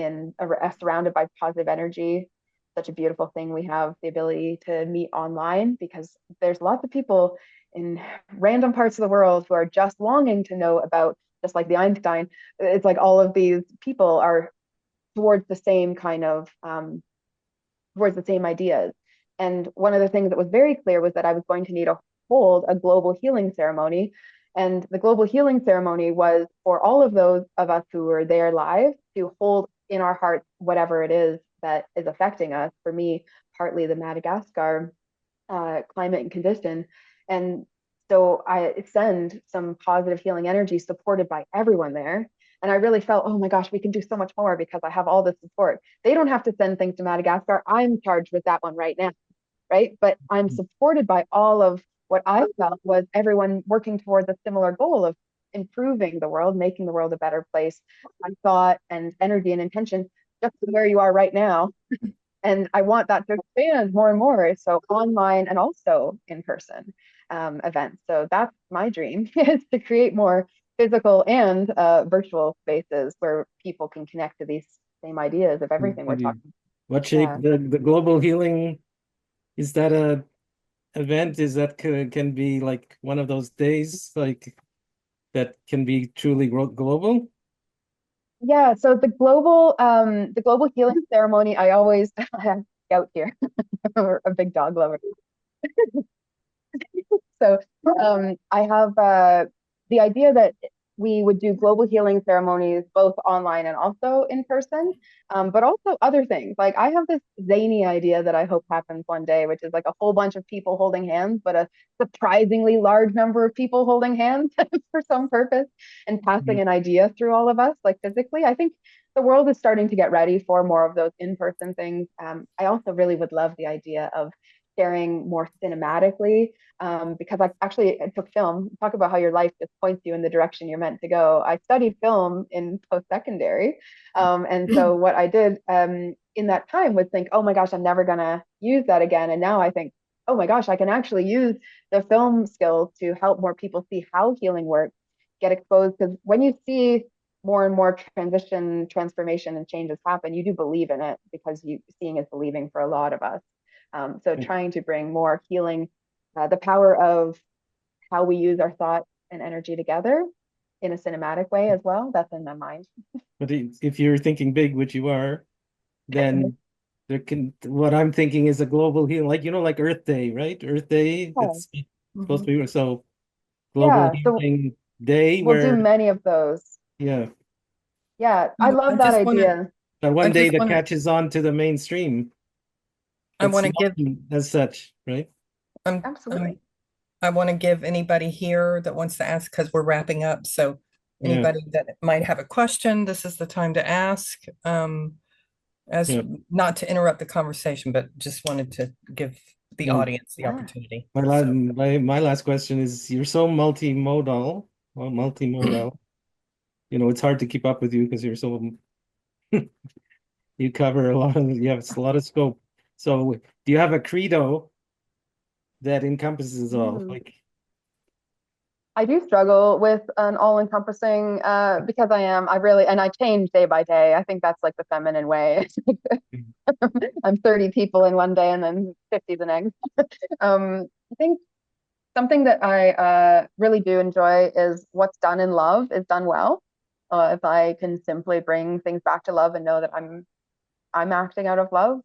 surrounded by positive energy. Such a beautiful thing. We have the ability to meet online because there's lots of people in random parts of the world who are just longing to know about, just like the Einstein, it's like all of these people are towards the same kind of towards the same ideas. And one of the things that was very clear was that I was going to need to hold a global healing ceremony. And the global healing ceremony was for all of those of us who were there live to hold in our hearts whatever it is that is affecting us. For me, partly the Madagascar climate and condition. And so I send some positive healing energy supported by everyone there. And I really felt, oh my gosh, we can do so much more because I have all this support. They don't have to send things to Madagascar. I'm charged with that one right now. right? But I'm supported by all of what I felt was everyone working towards a similar goal of improving the world, making the world a better place. I thought and energy and intention just where you are right now. And I want that to expand more and more. So online and also in person events. So that's my dream is to create more physical and virtual spaces where people can connect to these same ideas of everything we're talking. What shape the global healing, is that a event? Is that can be like one of those days like that can be truly global? Yeah, so the global healing ceremony, I always I have Scout here, a big dog lover. So I have the idea that we would do global healing ceremonies both online and also in person, but also other things. Like I have this zany idea that I hope happens one day, which is like a whole bunch of people holding hands, but a surprisingly large number of people holding hands for some purpose and passing an idea through all of us, like physically. I think the world is starting to get ready for more of those in-person things. I also really would love the idea of sharing more cinematically because I took film. Talk about how your life just points you in the direction you're meant to go. I studied film in post-secondary. And so what I did in that time was think, oh my gosh, I'm never going to use that again. And now I think, oh my gosh, I can actually use the film skills to help more people see how healing works, get exposed. Because when you see more and more transition, transformation, and changes happen, you do believe in it because seeing is believing for a lot of us. So trying to bring more healing, the power of how we use our thought and energy together in a cinematic way as well. That's in my mind. But if you're thinking big, which you are, then what I'm thinking is a global healing, like like Earth Day, right? Earth Day, it's supposed to be so global healing day we'll do where many of those. yeah, I love that idea. one day that catches on to the mainstream. I want to give as such, right? Absolutely. I want to give anybody here that wants to ask, because we're wrapping up. So anybody that might have a question, this is the time to ask. Not to interrupt the conversation, but just wanted to give the audience the opportunity. My last question is, you're so multi-modal. It's hard to keep up with you because you're so you cover you have a lot of scope. So do you have a credo that encompasses all? Like, I do struggle with an all-encompassing because and I change day by day. I think that's like the feminine way. I'm 30 people in one day and then 50 the next. I think something that I really do enjoy is what's done in love is done well. If I can simply bring things back to love and know that I'm acting out of love.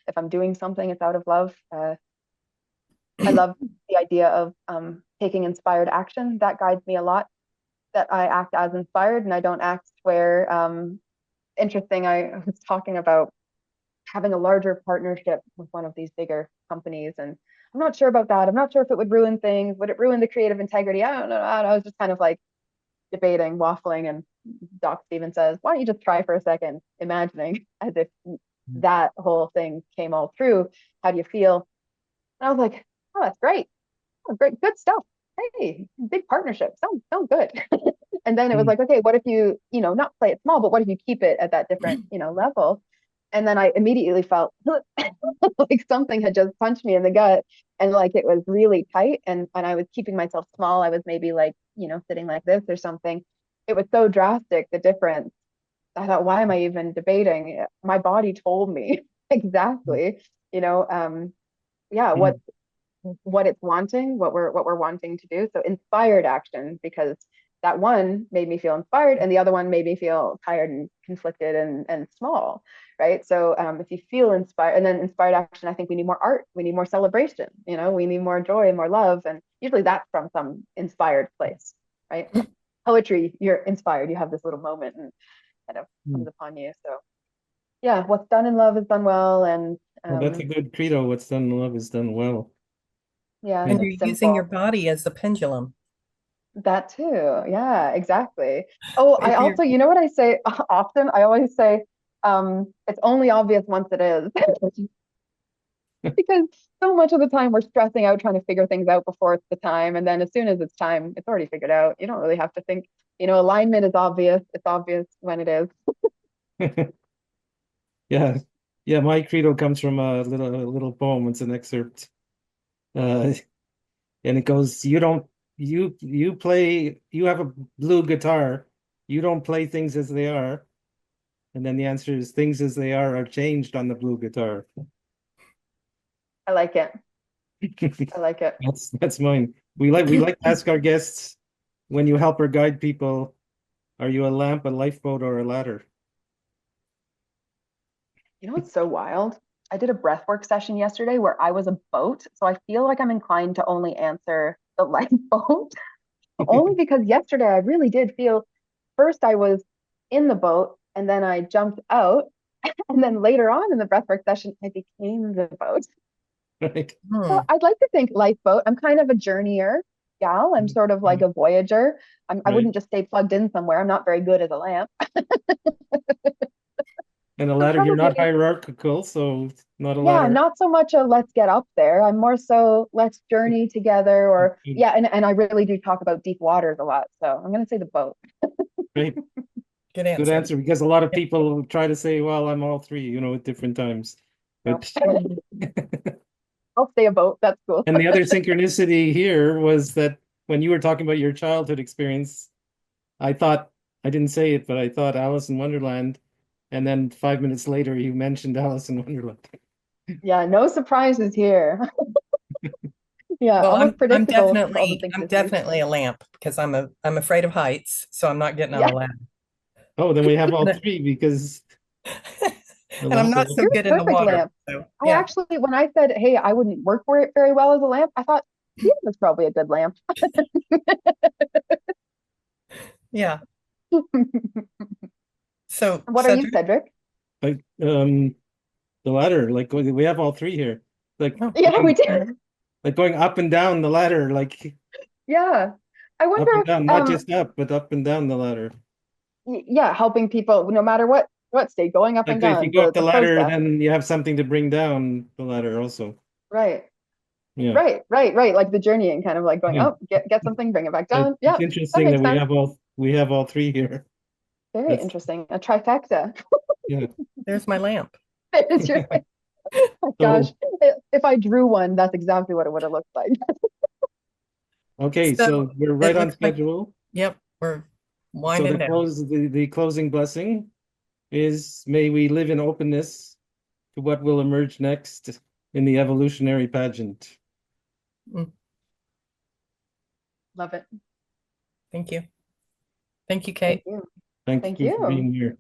If I'm doing something, it's out of love. I love the idea of taking inspired action. That guides me a lot. That I act as inspired and I don't act where interesting. I was talking about having a larger partnership with one of these bigger companies, and I'm not sure about that. I'm not sure if it would ruin things. Would it ruin the creative integrity? I don't know. I was just kind of like debating, waffling, and Doc Steven says, "Why don't you just try for a second, imagining as if that whole thing came all true? How do you feel?" And I was like, "Oh, that's great. Oh, great, good stuff. Hey, big partnership. Sounds good." And then it was like, okay, what if you not play it small, but what if you keep it at that different level? And then I immediately felt like something had just punched me in the gut, and like it was really tight, and I was keeping myself small. I was maybe like sitting like this or something. It was so drastic, the difference. I thought, why am I even debating? My body told me exactly, what it's wanting, what we're wanting to do. So inspired action, because that one made me feel inspired and the other one made me feel tired and conflicted and small, right? So if you feel inspired, and then inspired action, I think we need more art, we need more celebration, we need more joy and more love, and usually that's from some inspired place, right? Poetry, you're inspired, you have this little moment and kind of comes upon you. So yeah, what's done in love is done well. And that's a good credo. What's done in love is done well. Yeah, and you're using your body as the pendulum. That too. Yeah, exactly. Oh, I also, what I say often? I always say, it's only obvious once it is. Because so much of the time we're stressing out trying to figure things out before it's the time. And then as soon as it's time, it's already figured out. You don't really have to think, alignment is obvious. It's obvious when it is. Yeah. Yeah, my credo comes from a little poem. It's an excerpt. And it goes, you have a blue guitar. You don't play things as they are. And then the answer is things as they are changed on the blue guitar. I like it. I like it. That's mine. We like to ask our guests, when you help or guide people, are you a lamp, a lifeboat, or a ladder? It's so wild. I did a breathwork session yesterday where I was a boat. So I feel like I'm inclined to only answer the lifeboat, only because yesterday I really did feel first I was in the boat and then I jumped out. And then later on in the breathwork session, I became the boat. Right. So I'd like to think lifeboat. I'm kind of a journeyer gal. I'm sort of like a voyager. I Right. wouldn't just stay plugged in somewhere. I'm not very good as a lamp. And a ladder, you're not Probably, hierarchical, so it's not a yeah, ladder. not so much a let's get up there. I'm more so let's journey together or yeah, and I really do talk about deep waters a lot. So I'm gonna say the boat. Right. Good Good answer. answer, because a lot of people try to say, well, I'm all three, at different times. No. But I'll stay a boat. That's cool. and the other synchronicity here was that when you were talking about your childhood experience, I didn't say it, but I thought Alice in Wonderland. And then 5 minutes later, you mentioned Alice in Wonderland. Yeah, no surprises here. Yeah, Well, almost I'm predictable for all the I'm synchronicities. definitely a lamp because I'm afraid of heights, so I'm not getting on Yeah. a ladder. Oh, then we have all three because the And I'm lamp. not so You're good the in the perfect water. lamp. So I yeah, actually, when I said, hey, I wouldn't work for it very well as a lamp, I thought, Stephen was probably a good lamp. yeah. So What are you, Cedric, Cedric? Like the ladder, like we have all three here. Like oh, Yeah, we going, did. like going up and down the ladder, like Yeah. I up and wonder down, if, not just up, but up and down the ladder. yeah, helping people, no matter what state, going up and Like if you down, go up the the ladder, process. then you have something to bring down the ladder also. Right. Yeah. Right. Like the journeying, kind of like going, Yeah. oh, get something, bring it back But down. it's Yeah, that interesting that makes sense. we have all three here. Very That's interesting. A trifecta. yeah. there's my lamp. It's your, oh my gosh. So If I drew one, that's exactly what it would have looked like. okay, so So we're it right on looks like, schedule. yep, we're So winding down. the closing blessing is, may we live in openness to what will emerge next in the evolutionary pageant. Love it. Thank you. Thank you, Thank Kate. you. Thank Thank you for you. being here.